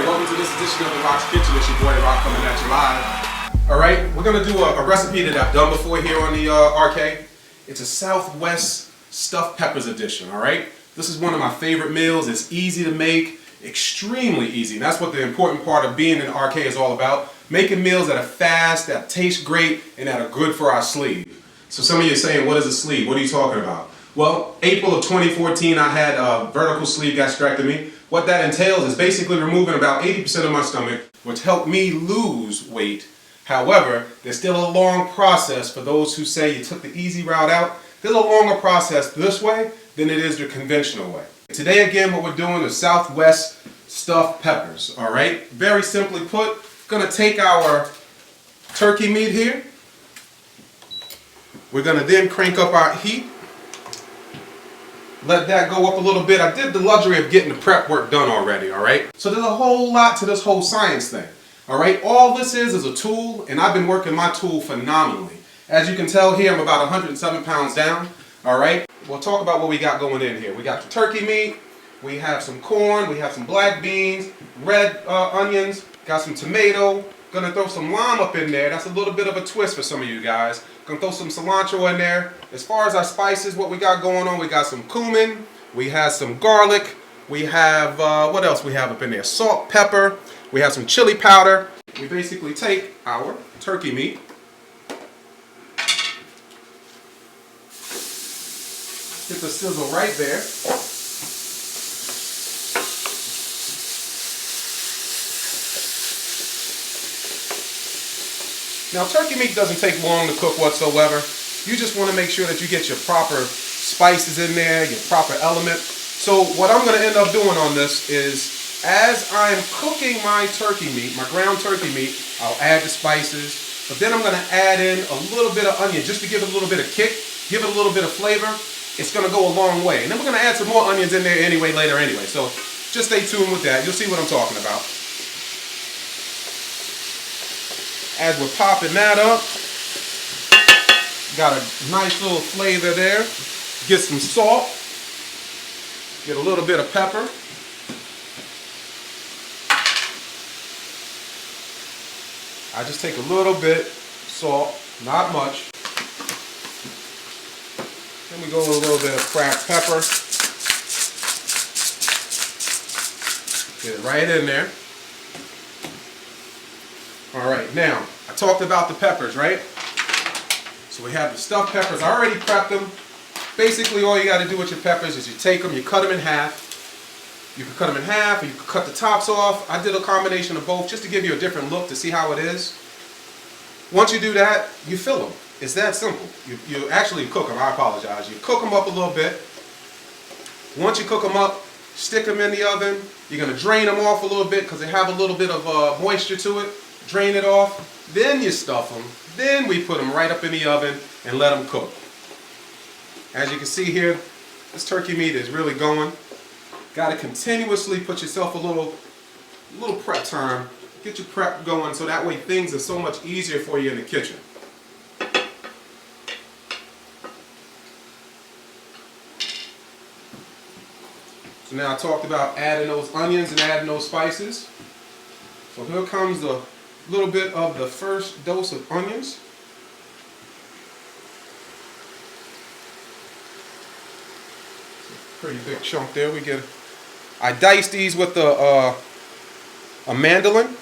Alright, welcome to this edition of The Rock's Kitchen. It's your boy Rock coming at you live. Alright, we're going to do a recipe that I've done before here on the RK. It's a Southwest stuffed peppers edition, alright? This is one of my favorite meals. It's easy to make, extremely easy. And that's what the important part of being in RK is all about. Making meals that are fast, that taste great, and that are good for our sleeve. So some of you are saying, what is a sleeve? What are you talking about? Well, April of 2014, I had a vertical sleeve gastrectomy. What that entails is basically removing about 80% of my stomach, which helped me lose weight. However, there's still a long process for those who say you took the easy route out. There's a longer process this way than it is the conventional way. Today again, what we're doing is Southwest stuffed peppers, all right? Very simply put, gonna take our turkey meat here. We're gonna then crank up our heat. Let that go up a little bit. I did the luxury of getting the prep work done already, all right? So there's a whole lot to this whole science thing, all right? All this is a tool, and I've been working my tool phenomenally. As you can tell here, I'm about 107 pounds down, all right? We'll talk about what we got going in here. We got the turkey meat, we have some corn, we have some black beans, red onions, got some tomato, gonna throw some lime up in there. That's a little bit of a twist for some of you guys. Gonna throw some cilantro in there. As far as our spices, what we got going on, we got some cumin, we have some garlic, we have, what else we have up in there? Salt, pepper, we have some chili powder. We basically take our turkey meat, get the sizzle right there. Now, turkey meat doesn't take long to cook whatsoever. You just want to make sure that you get your proper spices in there, your proper element. So what I'm going to end up doing on this is, as I'm cooking my turkey meat, my ground turkey meat, I'll add the spices, but then I'm going to add in a little bit of onion just to give it a little bit of kick, give it a little bit of flavor. It's going to go a long way. And then we're going to add some more onions in there later anyway. So just stay tuned with that. You'll see what I'm talking about. As we're popping that up, got a nice little flavor there. Get some salt, get a little bit of pepper. I just take a little bit salt, not much. Then we go with a little bit of cracked pepper. Get it right in there. All right, now, I talked about the peppers, right? So we have the stuffed peppers. I already prepped them. Basically, all you got to do with your peppers is you take them, you cut them in half. You can cut them in half, or you can cut the tops off. I did a combination of both just to give you a different look to see how it is. Once you do that, you fill them. It's that simple. You actually cook them. I apologize. You cook them up a little bit. Once you cook them up, stick them in the oven. You're going to drain them off a little bit because they have a little bit of moisture to it. Drain it off, then you stuff them, then we put them right up in the oven and let them cook. As you can see here, this turkey meat is really going. Got to continuously put yourself a little prep time. Get your prep going so that way things are so much easier for you in the kitchen. So now I talked about adding those onions and adding those spices. So here comes the little bit of the first dose of onions. Pretty big chunk there. I dice these with a mandolin.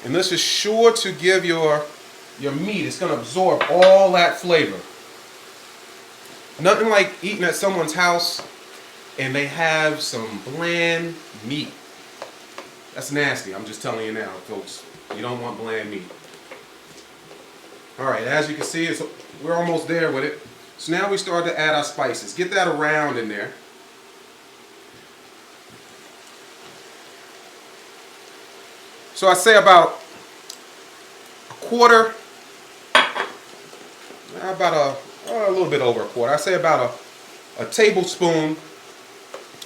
And this is sure to give your meat, it's going to absorb all that flavor. Nothing like eating at someone's house and they have some bland meat. That's nasty. I'm just telling you now, folks. You don't want bland meat. Alright, as you can see, we're almost there with it. So now we start to add our spices. Get that around in there. So I say about a quarter, about a little bit over a quarter. I say about a tablespoon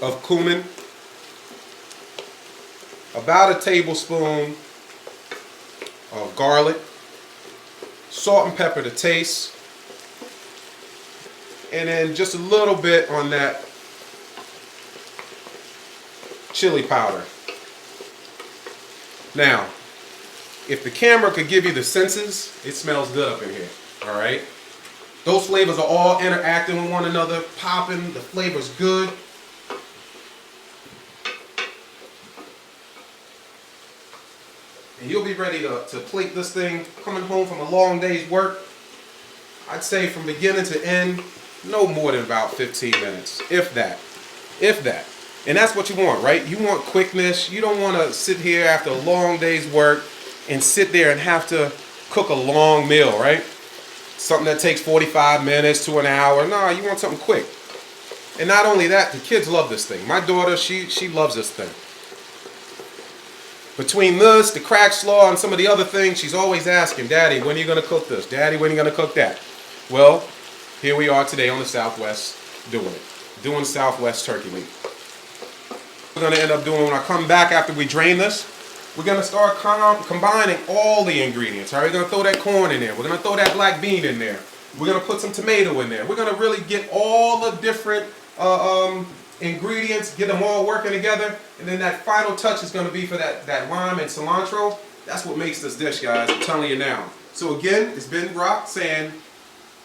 of cumin. About a tablespoon of garlic, salt and pepper to taste, and then just a little bit on that chili powder. Now, if the camera could give you the senses, it smells good up in here, all right? Those flavors are all interacting with one another, popping, the flavor's good. And you'll be ready to plate this thing coming home from a long day's work. I'd say from beginning to end, no more than about 15 minutes, if that, if that. And that's what you want, right? You want quickness. You don't want to sit here after a long day's work and sit there and have to cook a long meal, right? Something that takes 45 minutes to an hour. No, you want something quick. And not only that, the kids love this thing. My daughter, she loves this thing. Between this, the crack slaw, and some of the other things, she's always asking, Daddy, when are you going to cook this? Daddy, when are you going to cook that? Well, here we are today on the Southwest doing it. Doing Southwest turkey meat. We're going to end up doing, when I come back after we drain this, we're going to start combining all the ingredients. All right, we're going to throw that corn in there. We're going to throw that black bean in there. We're going to put some tomato in there. We're going to really get all the different ingredients, get them all working together. And then that final touch is going to be for that lime and cilantro. That's what makes this dish, guys. I'm telling you now. So again, it's been Brock saying,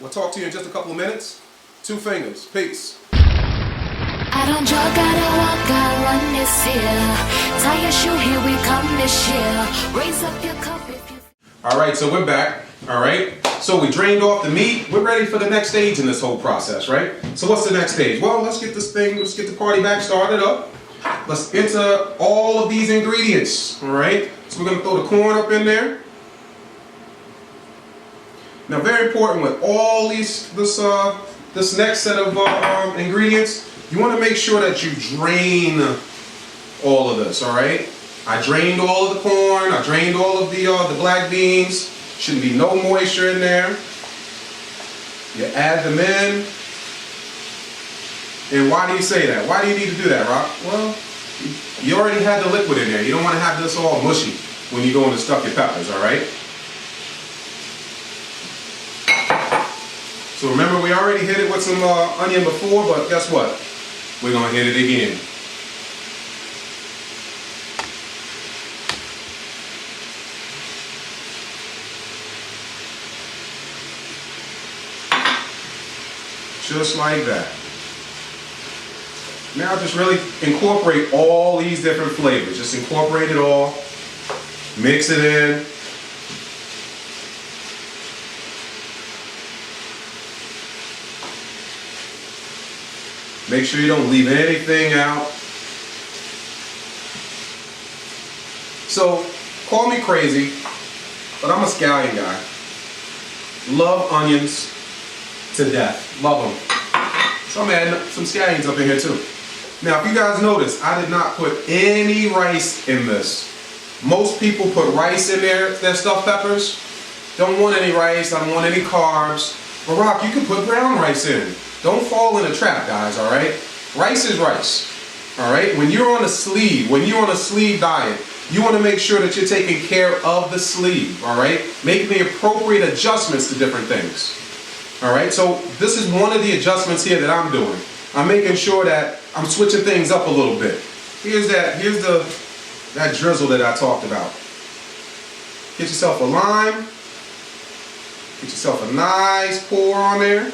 we'll talk to you in just a couple of minutes. 2 fingers. Peace. I don't jog, I don't walk, I run this year. Tie your shoe, here we come this year. Raise up your cup if you... Alright, so we're back. Alright, so we drained off the meat. We're ready for the next stage in this whole process, right? So what's the next stage? Well, let's get the party back started up. Let's enter all of these ingredients. Alright, so we're going to throw the corn up in there. Now, very important with all this next set of ingredients, you want to make sure that you drain all of this, all right? I drained all of the corn. I drained all of the black beans. Shouldn't be no moisture in there. You add them in. And why do you say that? Why do you need to do that, Rock? Well, you already had the liquid in there. You don't want to have this all mushy when you go in to stuff your peppers, all right? So remember, we already hit it with some onion before, but guess what? We're going to hit it again. Just like that. Now just really incorporate all these different flavors. Just incorporate it all. Mix it in. Make sure you don't leave anything out. So, call me crazy, but I'm a scallion guy. Love onions to death. Love them. So I'm adding some scallions up in here too. Now, if you guys notice, I did not put any rice in this. Most people put rice in their stuffed peppers. Don't want any rice, I don't want any carbs. But Rock, you can put brown rice in. Don't fall in a trap, guys, all right? Rice is rice, all right? When you're on a sleeve diet, you want to make sure that you're taking care of the sleeve, all right? Making the appropriate adjustments to different things, all right? So this is one of the adjustments here that I'm doing. I'm making sure that I'm switching things up a little bit. Here's that drizzle that I talked about. Get yourself a lime. Get yourself a nice pour on there.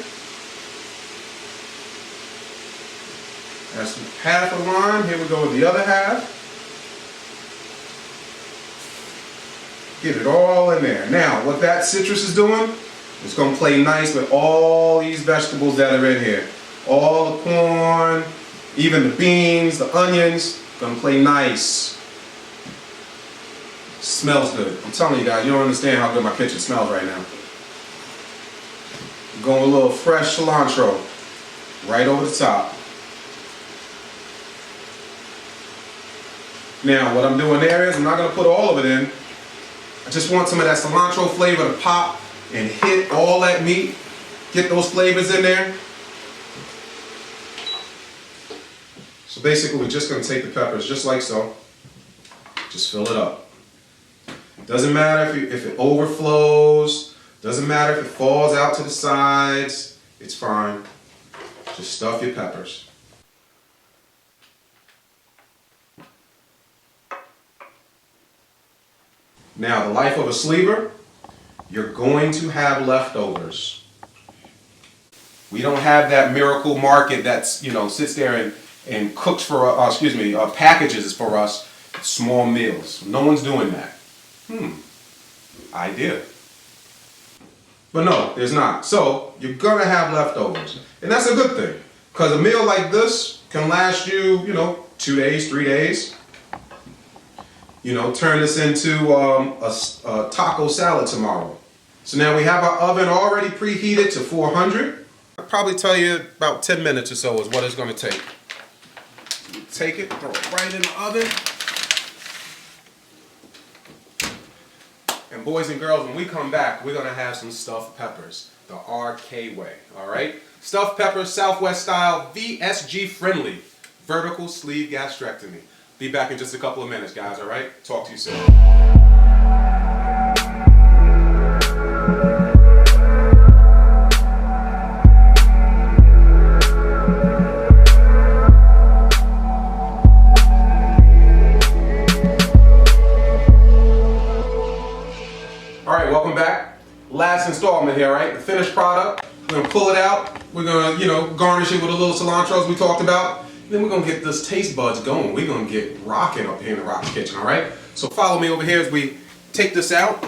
That's half a lime. Here we go with the other half. Get it all in there. Now, what that citrus is doing, it's going to play nice with all these vegetables that are in here. All the corn, even the beans, the onions, going to play nice. Smells good. I'm telling you guys, you don't understand how good my kitchen smells right now. Going with a little fresh cilantro right over the top. Now, what I'm doing there is I'm not going to put all of it in. I just want some of that cilantro flavor to pop and hit all that meat. Get those flavors in there. So basically, we're just going to take the peppers just like so. Just fill it up. Doesn't matter if it overflows. Doesn't matter if it falls out to the sides. It's fine. Just stuff your peppers. Now, the life of a sleever, you're going to have leftovers. We don't have that miracle market that's, sits there and cooks for us, packages for us small meals. No one's doing that. Idea. But no, there's not. So you're gonna have leftovers. And that's a good thing. Because a meal like this can last you, 2 days, 3 days. Turn this into a taco salad tomorrow. So now we have our oven already preheated to 400. I'll probably tell you about 10 minutes or so is what it's going to take. Take it, throw it right in the oven. And boys and girls, when we come back, we're going to have some stuffed peppers. The RK way, all right? Stuffed peppers, Southwest style, VSG friendly. Vertical sleeve gastrectomy. Be back in just a couple of minutes, guys, all right? Talk to you soon. All right, welcome back. Last installment here, right? The finished product. We're gonna pull it out. We're gonna, garnish it with a little cilantro as we talked about. Then we're gonna get this taste buds going. We're gonna get rocking up here in the Rock's Kitchen, all right? So follow me over here as we take this out.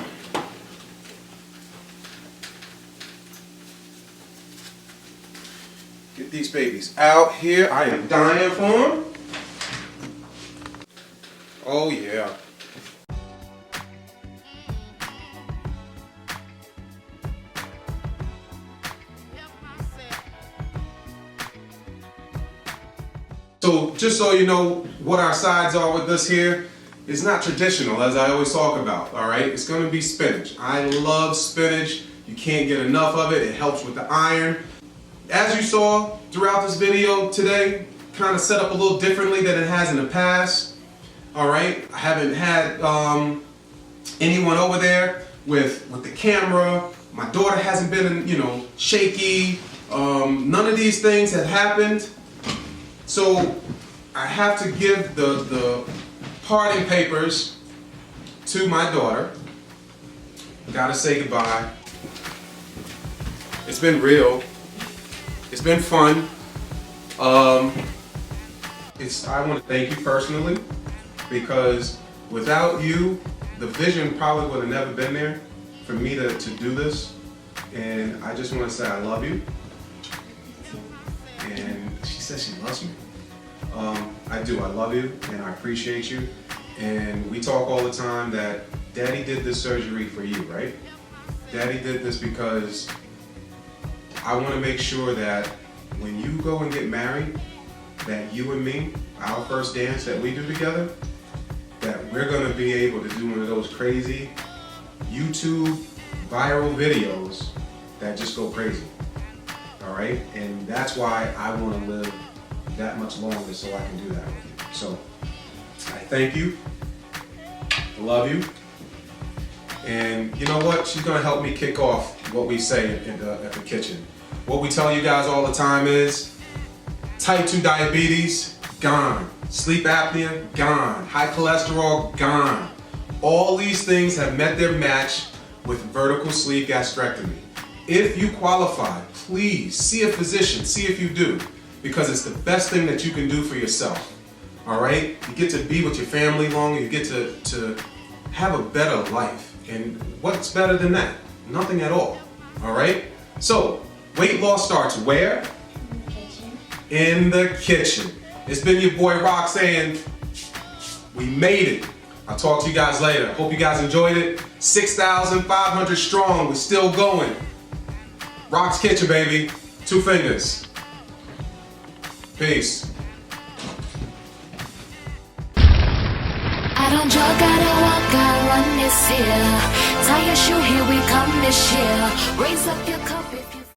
Get these babies out here. I am dying for them. Oh yeah. So just so you know what our sides are with this here, it's not traditional as I always talk about, all right? It's gonna be spinach. I love spinach. You can't get enough of it. It helps with the iron. As you saw throughout this video today, kind of set up a little differently than it has in the past, all right? I haven't had anyone over there with the camera. My daughter hasn't been, shaky. None of these things have happened. So I have to give the parting papers to my daughter. Gotta say goodbye. It's been real. It's been fun. I want to thank you personally because without you, the vision probably would have never been there for me to do this. And I just want to say I love you. And she says she loves me. I do. I love you and I appreciate you. And we talk all the time that Daddy did this surgery for you, right? Daddy did this because I want to make sure that when you go and get married, that you and me, our first dance that we do together, that we're going to be able to do one of those crazy YouTube viral videos that just go crazy. All right, and that's why I want to live that much longer so I can do that with you. So I thank you, I love you, and you know what? She's gonna help me kick off what we say at the kitchen. What we tell you guys all the time is type 2 diabetes, gone. Sleep apnea, gone. High cholesterol, gone. All these things have met their match with vertical sleeve gastrectomy. If you qualify, please see a physician, see if you do, because it's the best thing that you can do for yourself. All right? You get to be with your family longer, you get to have a better life. And what's better than that? Nothing at all. All right? So, weight loss starts where? In the kitchen. In the kitchen. It's been your boy Rock saying, we made it. I'll talk to you guys later. Hope you guys enjoyed it. 6,500 strong, we're still going. Rock's Kitchen, baby. 2 fingers. Peace. I don't jog, gotta walk, I run this year. Tie your shoe, here we come this year. Raise up your cup.